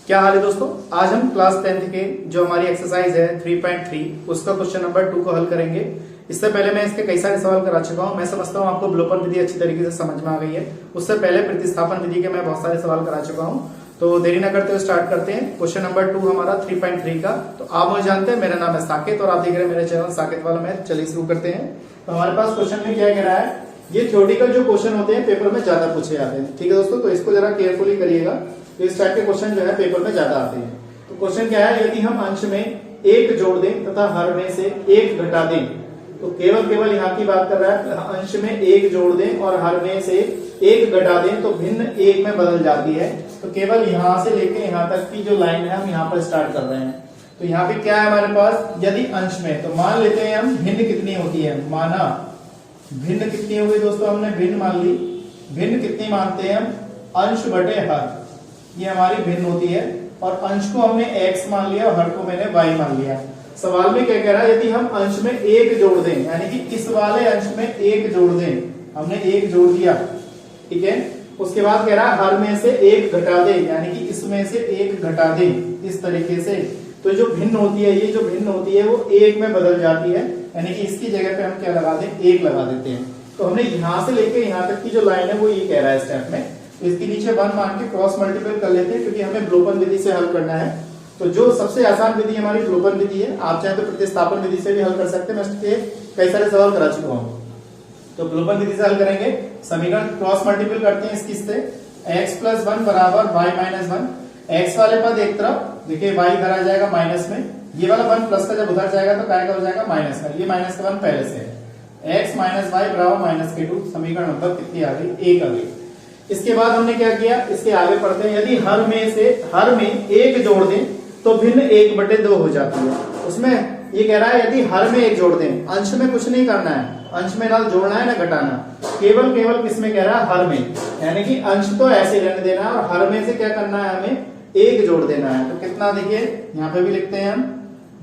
क्या हाल है दोस्तों। आज हम क्लास 10th के जो हमारी एक्सरसाइज है 3.3 उसका क्वेश्चन नंबर 2 को हल करेंगे। इससे पहले मैं इसके कई सारे सवाल करा चुका हूं। मैं समझता हूं आपको विलोपन विधि अच्छी तरीके से समझ में आ गई है। उससे पहले प्रतिस्थापन विधि के मैं बहुत सारे सवाल करा चुका हूं। तो देरी न करते हुए स्टार्ट करते हैं। क्वेश्चन नंबर 2 हमारा 3.3 का। तो आप मुझे जानते हैं, मेरा नाम है साकेत और आप देख रहे हैं मेरे चैनल साकेत वाला मैथ। चलिए शुरू करते हैं। तो हमारे पास क्वेश्चन में क्या कह रहा है, ये थ्योरेटिकल जो क्वेश्चन होते हैं पेपर में ज्यादा पूछे जाते हैं। ठीक है दोस्तों, तो इसको जरा केयरफुली करिएगा। तो इस टाइप के क्वेश्चन जो है पेपर में ज्यादा आते हैं। तो क्वेश्चन क्या है, यदि हम अंश में एक जोड़ दें तथा हर में से एक घटा दें, तो केवल यहाँ की बात कर रहा है। अंश में एक जोड़ दें और हर में से एक घटा दें तो भिन्न एक में बदल जाती है। तो केवल यहां से लेकर यहां तक की जो लाइन है हम यहाँ पर स्टार्ट कर रहे हैं। तो यहाँ पे क्या है हमारे पास, यदि अंश में, तो मान लेते हैं हम भिन्न कितनी होती है। माना भिन्न कितनी हो गई दोस्तों, हमने भिन्न मान ली। भिन्न कितनी मानते हैं हम, अंश बटे हर, ये हमारी भिन्न होती है। और अंश को हमने x मान लिया और हर को मैंने y मान लिया। सवाल में क्या कह रहा है, यदि हम अंश में एक जोड़ दें, यानी कि इस वाले अंश में एक जोड़ दें, हमने एक जोड़ दिया, ठीक है। उसके बाद कह रहा है हर में से एक घटा दें, यानी कि इसमें से एक घटा दें, इस तरीके से। तो जो भिन्न होती है, ये जो भिन्न होती है वो एक में बदल जाती है, यानी कि इसकी जगह पे हम क्या लगा दें, एक लगा देते हैं। तो हमने यहां से लेके यहां तक की जो लाइन है वो ये कह रहा है स्टेप में। तो इसके नीचे 1 मान के क्रॉस मल्टीपल कर लेते हैं, क्योंकि हमें विलोपन विधि से हल करना है। तो जो सबसे आसान विधि हमारी विलोपन विधि है। आप चाहे तो प्रतिस्थापन विधि से भी हल कर सकते हैं। मैं इसके कई सारे सवाल करा चुका हूं। तो विलोपन विधि से हल करेंगे। समीकरण क्रॉस मल्टीपल करते हैं इससे। x + 1 बराबर y - 1। x वाले पद एक तरफ, देखिए y इधर आ जाएगा माइनस में। ये वाला 1 प्लस का जब उधर जाएगा तो क्या हो जाएगा, माइनस का। ये माइनस का 1 पहले से है। x - y बराबर -2। समीकरण नंबर कितनी आ गई, 1 आ गई। इसके बाद हमने क्या किया, इसके आगे पढ़ते हैं। यदि हर में एक जोड़ दें तो भिन्न 1/2 हो जाती है। उसमें ये कह रहा है यदि हर में एक जोड़ दें, अंश में कुछ नहीं करना है, अंश में ना जोड़ना है ना घटाना, केवल किसमें कह रहा है, हर में। यानी कि अंश तो ऐसे रहने देना है और हर में से क्या करना है, हमें एक जोड़ देना है। तो कितना, देखिए यहाँ पे भी लिखते हैं हम,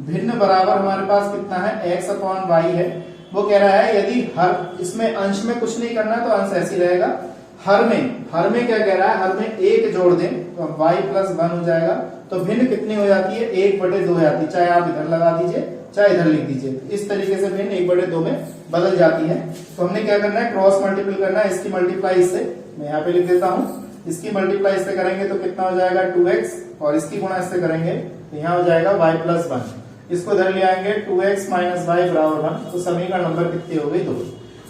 भिन्न बराबर हमारे पास कितना है, x/y है। वो कह रहा है यदि हर, इसमें अंश में कुछ नहीं करना तो अंश ऐसे रहेगा। हर में क्या कह रहा है, हर में एक जोड़ दें तो y + 1 हो जाएगा। तो भिन्न कितनी हो जाती है, 1/2 हो जाती है। चाहे आप इधर लगा दीजिए चाहे इधर लिख दीजिए, इस तरीके से भिन्न 1/2 में बदल जाती है। तो हमने क्या करना है, क्रॉस मल्टीपल करना है। इसकी मल्टीप्लाई इससे, मैं यहाँ पे लिख देता हूँ। इसकी मल्टीप्लाई इससे करेंगे तो कितना हो जाएगा, 2x, और इसकी गुणा इससे करेंगे तो यहाँ हो जाएगा y + 1। इसको इधर ले आएंगे, 2x - y बराबर 1। तो समीकरण नंबर कितनी हो गई, 2।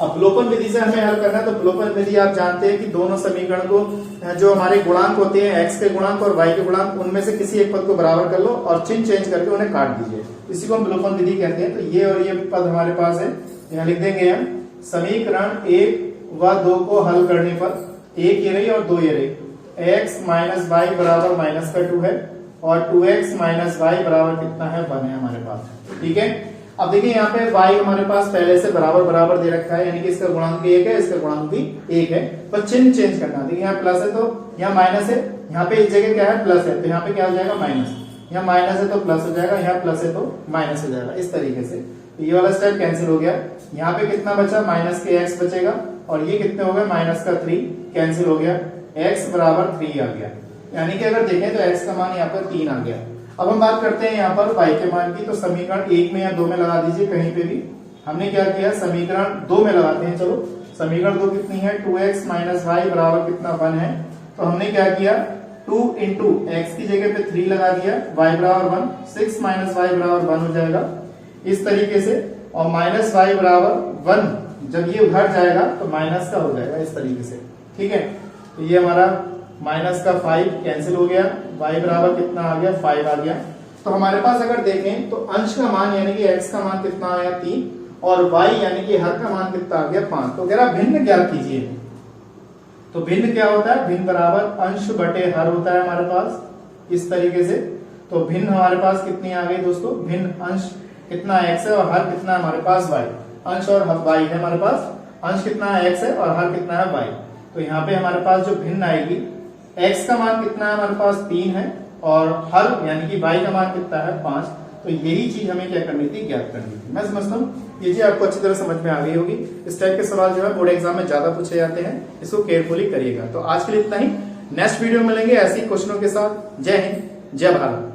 अब विलोपन विधि से हमें हल करना है। तो विलोपन विधि आप जानते हैं कि दोनों समीकरण को, जो हमारे गुणांक होते हैं, x के गुणांक और y के गुणांक, उनमें से किसी एक पद को बराबर कर लो और चिन्ह चेंज करके उन्हें काट दीजिए। इसी को हम विलोपन विधि कहते हैं। तो ये और ये पद हमारे पास है, यहाँ लिख देंगे हम। समीकरण 1 व 2 को हल करने पर 1 ये रही और 2 ये रही। x - y बराबर -2 है और 2x - y बराबर कितना है, 1 है हमारे पास। ठीक है। अब देखिए यहाँ पे y हमारे पास पहले से बराबर दे रखा है, यानी कि इसका गुणांक भी 1 है, इसका गुणांक भी 1 है। पर चिन्ह चेंज करना, देखिए यहाँ प्लस है तो यहाँ माइनस है, यहाँ पे इस जगह क्या है, प्लस है, तो यहाँ पे क्या हो जाएगा, माइनस। यहाँ माइनस है तो प्लस हो जाएगा, यहाँ प्लस है तो माइनस हो जाएगा, इस तरीके से। तो ये वाला स्टेप कैंसिल हो गया। यहाँ पे कितना बचा, -के x बचेगा, और ये कितने हो गए, -3 कैंसिल हो गया। x बराबर 3 आ गया। यानी कि अगर देखें तो x का मान यहाँ पर 3 आ गया। अब हम बात करते हैं यहाँ पर y के मान की। तो समीकरण 1 में या 2 में लगा दीजिए कहीं पे भी। हमने क्या किया, समीकरण 2 में लगाते हैं। चलो, समीकरण 2 कितनी है, 2x - y बराबर कितना, 1 है। तो हमने क्या किया, 2 × x की जगह पे 3 लगा दिया, y बराबर 1, 6 - y बराबर 1 हो जाएगा, इस तरीके से। और -y बराबर 1 जब ये उधर जाएगा तो माइनस का हो जाएगा, इस तरीके से। ठीक है। तो ये हमारा -5 कैंसिल हो गया, y बराबर कितना आ गया, 5 आ गया। तो हमारे पास अगर देखें तो अंश का मान यानी कि x का मान कितना आया, 3, और y यानी कि हर का मान कितना आ गया, 5। तो कह रहा भिन्न ज्ञात कीजिए। तो भिन्न क्या होता है, भिन्न बराबर अंश बटे हर होता है हमारे पास, इस तरीके से। तो भिन्न हमारे पास कितनी आ गई दोस्तों, भिन्न अंश कितना x है और हर कितना है हमारे पास, y। अंश और y है हमारे पास, अंश कितना है x है और हर कितना है y। तो यहाँ पे हमारे पास जो भिन्न आएगी, x का मान कितना है हमारे पास, 3 है, और हर यानी कि y का मान कितना है, 5। तो यही चीज हमें क्या करनी थी, ज्ञात करनी थी। मैं समझता हूँ ये चीज आपको अच्छी तरह समझ में आ गई होगी। इस टाइप के सवाल जो है बोर्ड एग्जाम में ज्यादा पूछे जाते हैं, इसको केयरफुली करिएगा। तो आज के लिए इतना ही। नेक्स्ट वीडियो में मिलेंगे ऐसे ही क्वेश्चनों के साथ। जय हिंद। जय भारत।